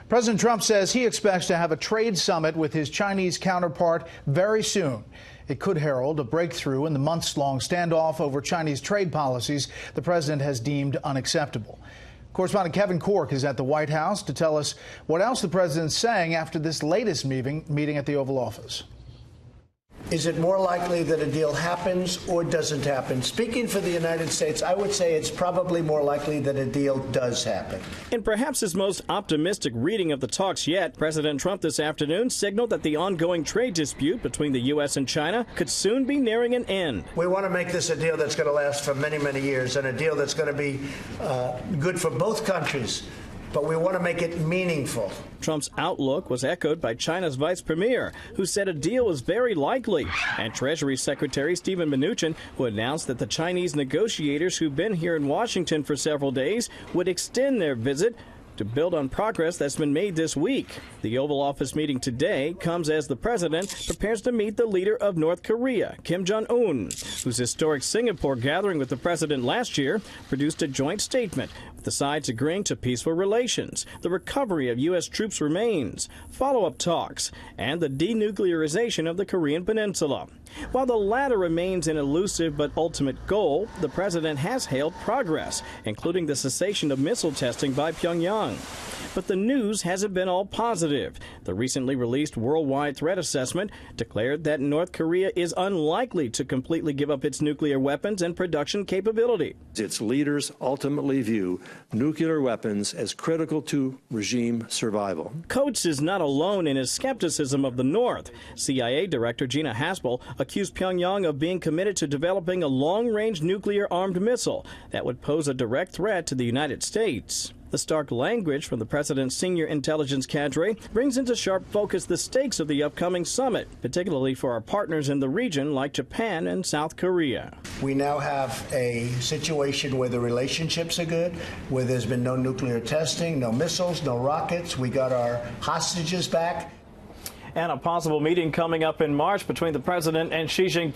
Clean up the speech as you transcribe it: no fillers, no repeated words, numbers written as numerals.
President Trump says he expects to have a trade summit with his Chinese counterpart very soon. It could herald a breakthrough in the months-long standoff over Chinese trade policies the president has deemed unacceptable. Correspondent Kevin Corke is at the White House to tell us what else the president's saying after this latest meeting at the Oval Office. Is it more likely that a deal happens or doesn't happen? Speaking for the United States, I would say it's probably more likely that a deal does happen. In perhaps his most optimistic reading of the talks yet, President Trump this afternoon signaled that the ongoing trade dispute between the U.S. and China could soon be nearing an end. We want to make this a deal that's going to last for many, many years, and a deal that's going to be good for both countries. But we want to make it meaningful. Trump's outlook was echoed by China's vice premier, who said a deal was very likely, and Treasury Secretary Steven Mnuchin, who announced that the Chinese negotiators who've been here in Washington for several days would extend their visit to build on progress that's been made this week. The Oval Office meeting today comes as the president prepares to meet the leader of North Korea, Kim Jong-un, whose historic Singapore gathering with the president last year produced a joint statement with the sides agreeing to peaceful relations, the recovery of U.S. troops remains, follow-up talks, and the denuclearization of the Korean Peninsula. While the latter remains an elusive but ultimate goal, the president has hailed progress, including the cessation of missile testing by Pyongyang. But the news hasn't been all positive. The recently released Worldwide Threat Assessment declared that North Korea is unlikely to completely give up its nuclear weapons and production capability. Its leaders ultimately view nuclear weapons as critical to regime survival. Coates is not alone in his skepticism of the North. CIA Director Gina Haspel accused Pyongyang of being committed to developing a long-range nuclear-armed missile that would pose a direct threat to the United States. The stark language from the president's senior intelligence cadre brings into sharp focus the stakes of the upcoming summit, particularly for our partners in the region like Japan and South Korea. We now have a situation where the relationships are good, where there's been no nuclear testing, no missiles, no rockets. We got our hostages back. And a possible meeting coming up in March between the president and Xi Jinping.